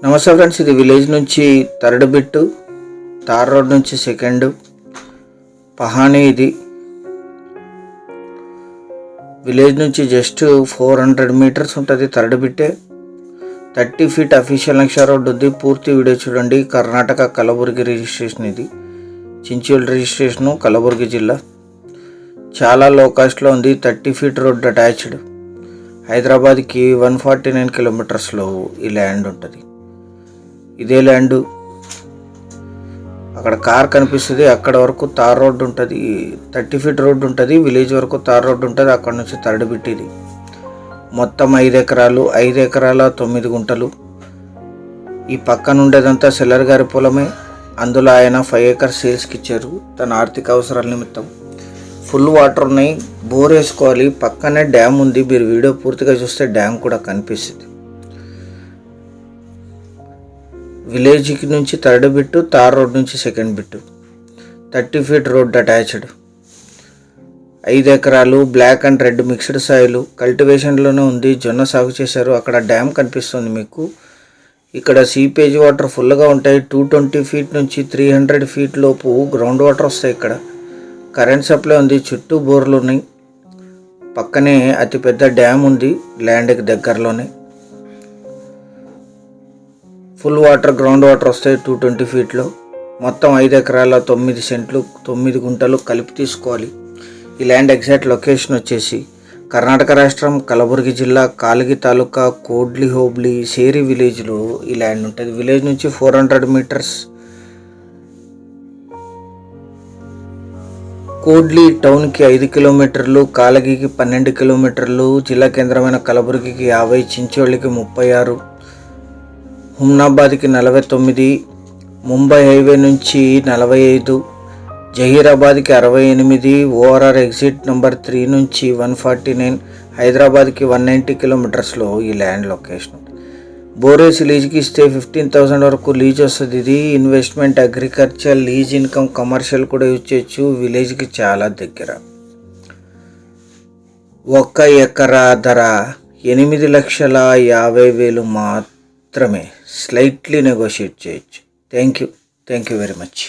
నమస్తే ఫ్రెండ్స్, ఇది విలేజ్ నుంచి థర్డ్ బిట్, తార్ రోడ్ నుంచి సెకండ్ పహానీ. ఇది విలేజ్ నుంచి జస్ట్ 400 మీటర్స్ ఉంటుంది. థర్డ్ బిట్టే 30 ఫీట్ అఫీషియల్ నక్షా రోడ్ ఉంది. పూర్తి వీడియో చూడండి. కర్ణాటక కలబుర్గి రిజిస్ట్రేషన్, ఇది చించోల్ రిజిస్ట్రేషను, కలబుర్గి జిల్లా. చాలా లో కాస్ట్లో ఉంది. 30 ఫీట్ రోడ్ అటాచ్డ్. హైదరాబాద్కి 149 కిలోమీటర్స్లో ఈ ల్యాండ్ ఉంటుంది. ఇదే ల్యాండ్ అక్కడ కార్ కనిపిస్తుంది, అక్కడ వరకు తార్ రోడ్ ఉంటుంది. 30 ఫీట్ రోడ్ ఉంటుంది. విలేజ్ వరకు తార్ రోడ్ ఉంటుంది. అక్కడ నుంచి థర్డ్ బిట్. ఇది మొత్తం 5 ఎకరాలు, 5 ఎకరాల 9 గుంటలు. ఈ పక్కన ఉండేదంతా సెల్లర్ గారి పొలమే. అందులో ఆయన 5 ఎకర్స్ సేల్స్కి ఇచ్చారు తన ఆర్థిక అవసరాల నిమిత్తం. ఫుల్ వాటర్ ఉన్నాయి, బోర్ వేసుకోవాలి. పక్కనే డ్యామ్ ఉంది. మీరు వీడియో పూర్తిగా చూస్తే డ్యామ్ కూడా కనిపిస్తుంది. విలేజ్కి నుంచి థర్డ్ బిట్, తార్ రోడ్ నుంచి second bit. 30 feet road attached. 5 ఎకరాలు, black and red mixed soil, కల్టివేషన్లోనే ఉంది. జొన్న సాగు చేశారు. అక్కడ డ్యామ్ కనిపిస్తుంది మీకు. ఇక్కడ సీపేజ్ వాటర్ ఫుల్గా ఉంటాయి. 220 ఫీట్ నుంచి 300 ఫీట్ లోపు గ్రౌండ్ వాటర్ వస్తాయి. ఇక్కడ కరెంట్ సప్లై ఉంది. చుట్టూ బోర్లు ఉన్నాయి. పక్కనే అతిపెద్ద డ్యామ్ ఉంది ల్యాండ్కి దగ్గరలోనే. ఫుల్ వాటర్, గ్రౌండ్ వాటర్ వస్తాయి 220 ఫీట్లో. మొత్తం 5 ఎకరాల 9 సెంట్లు, 9 గుంటలు కలిపి తీసుకోవాలి. ఈ ల్యాండ్ ఎగ్జాక్ట్ లొకేషన్ వచ్చేసి కర్ణాటక రాష్ట్రం, కలబుర్గి జిల్లా, కాలగి తాలూకా, కోడ్లి హోబ్లీ, సేరి విలేజ్లో ఈ ల్యాండ్ ఉంటుంది. విలేజ్ నుంచి 400 మీటర్స్. కోడ్లి టౌన్కి 5 కిలోమీటర్లు, కాలగికి 12 కిలోమీటర్లు, జిల్లా కేంద్రమైన కలబుర్గికి 50, చించోళ్ళకి 36, హుమ్నాబాద్కి 49, ముంబై హైవే నుంచి 45, జహీరాబాద్కి 68, ఓఆర్ఆర్ ఎగ్జిట్ నెంబర్ 3 నుంచి 149, హైదరాబాద్కి 190 కిలోమీటర్స్లో ఈ ల్యాండ్ లొకేషన్. బోరేస్ లీజ్కి ఇస్తే 15,000 వరకు లీజ్ వస్తుంది. ఇది investment, agriculture, lease income, commercial కూడా యూజ్ చేయొచ్చు. విలేజ్కి చాలా దగ్గర. 1 ఎకరా ధర 8,50,000 మాత్రమే. స్లైట్లీ నెగోషియేట్ చేయొచ్చు. Thank you very much.